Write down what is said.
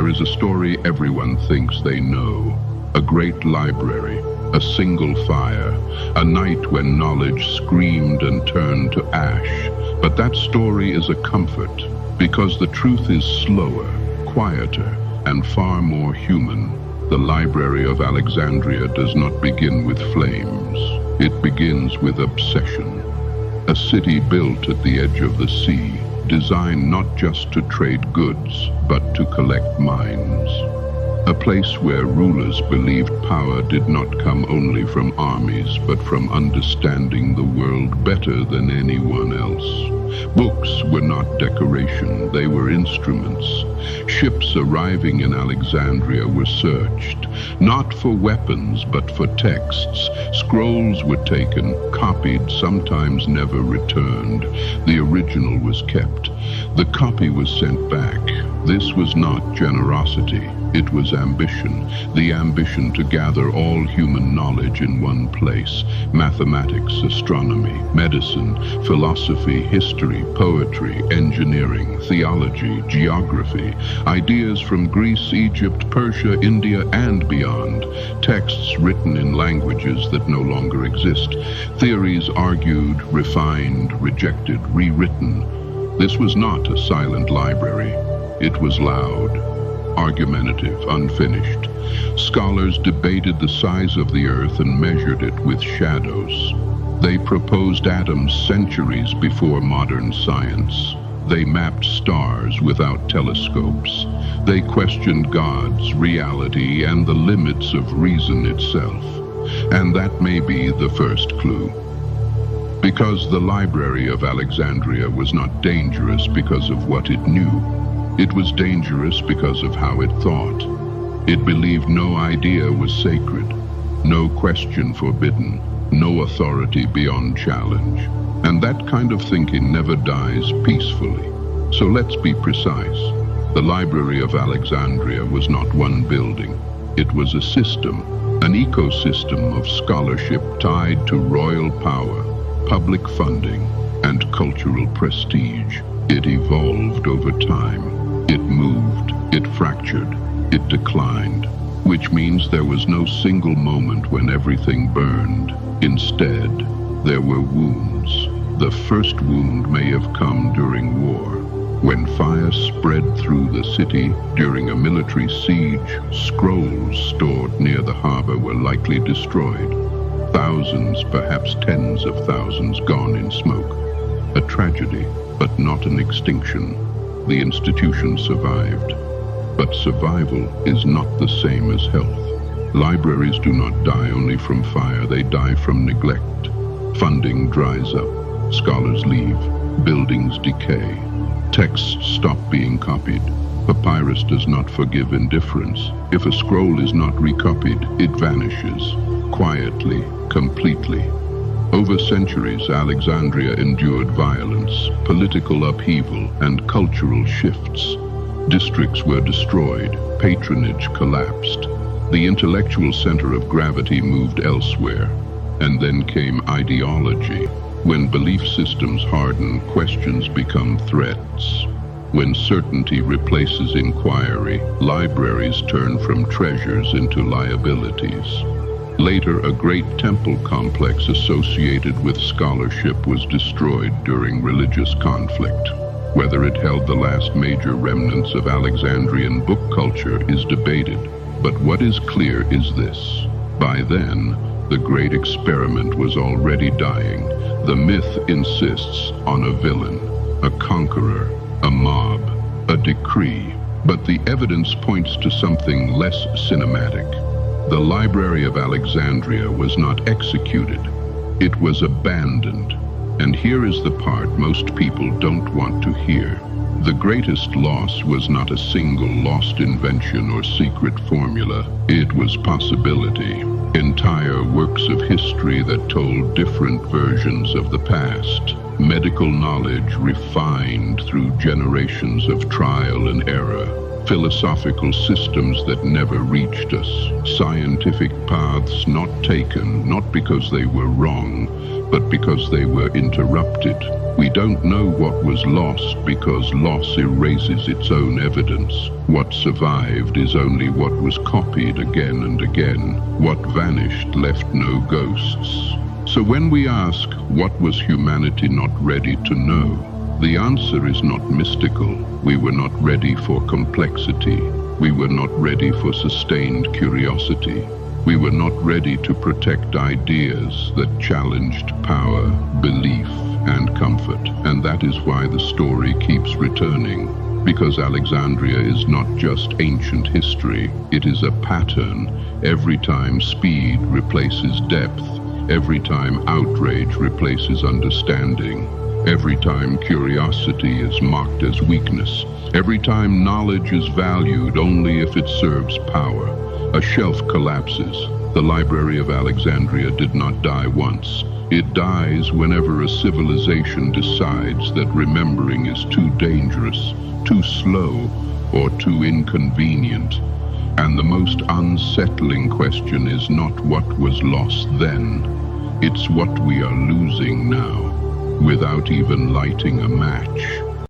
There is a story everyone thinks they know. A great library, a single fire, a night when knowledge screamed and turned to ash. But that story is a comfort, because the truth is slower, quieter, and far more human. The Library of Alexandria does not begin with flames. It begins with obsession. A city built at the edge of the sea, designed not just to trade goods, but to collect minds. A place where rulers believed power did not come only from armies, but from understanding the world better than anyone else. Books were not decoration, they were instruments. Ships arriving in Alexandria were searched, not for weapons, but for texts. Scrolls were taken, copied, sometimes never returned. The original was kept. The copy was sent back. This was not generosity. It was ambition, the ambition to gather all human knowledge in one place. Mathematics, astronomy, medicine, philosophy, history, poetry, engineering, theology, geography, ideas from Greece, Egypt, Persia, India, and beyond. Texts written in languages that no longer exist. Theories argued, refined, rejected, rewritten. This was not a silent library. It was loud, argumentative, unfinished. Scholars debated the size of the earth and measured it with shadows. They proposed atoms centuries before modern science. They mapped stars without telescopes. They questioned God's reality and the limits of reason itself. And that may be the first clue. Because the Library of Alexandria was not dangerous because of what it knew. It was dangerous because of how it thought. It believed no idea was sacred, no question forbidden, no authority beyond challenge. And that kind of thinking never dies peacefully. So let's be precise. The Library of Alexandria was not one building. It was a system, an ecosystem of scholarship tied to royal power, public funding, and cultural prestige. It evolved over time. It moved, it fractured, it declined, which means there was no single moment when everything burned. Instead, there were wounds. The first wound may have come during war. When fire spread through the city during a military siege, scrolls stored near the harbor were likely destroyed. Thousands, perhaps tens of thousands, gone in smoke. A tragedy, but not an extinction. The institution survived. But survival is not the same as health. Libraries do not die only from fire, they die from neglect. Funding dries up, scholars leave, buildings decay, texts stop being copied. Papyrus does not forgive indifference. If a scroll is not recopied, it vanishes, quietly, completely. Over centuries, Alexandria endured violence, political upheaval, and cultural shifts. Districts were destroyed, patronage collapsed. The intellectual center of gravity moved elsewhere. And then came ideology. When belief systems harden, questions become threats. When certainty replaces inquiry, libraries turn from treasures into liabilities. Later, a great temple complex associated with scholarship was destroyed during religious conflict. Whether it held the last major remnants of Alexandrian book culture is debated, but what is clear is this. By then, the great experiment was already dying. The myth insists on a villain, a conqueror, a mob, a decree, but the evidence points to something less cinematic. The Library of Alexandria was not executed, it was abandoned. And here is the part most people don't want to hear. The greatest loss was not a single lost invention or secret formula. It was possibility. Entire works of history that told different versions of the past. Medical knowledge refined through generations of trial and error. philosophical systems that never reached us, scientific paths not taken, not because they were wrong, but because they were interrupted. We don't know what was lost because loss erases its own evidence. What survived is only what was copied again and again. What vanished left no ghosts. So when we ask, what was humanity not ready to know? The answer is not mystical. We were not ready for complexity. We were not ready for sustained curiosity. We were not ready to protect ideas that challenged power, belief, and comfort. And that is why the story keeps returning. Because Alexandria is not just ancient history, it is a pattern. Every time speed replaces depth, every time outrage replaces understanding, every time curiosity is mocked as weakness, every time knowledge is valued only if it serves power, a shelf collapses. The Library of Alexandria did not die once. It dies whenever a civilization decides that remembering is too dangerous, too slow, or too inconvenient. And the most unsettling question is not what was lost then, it's what we are losing now, without even lighting a match.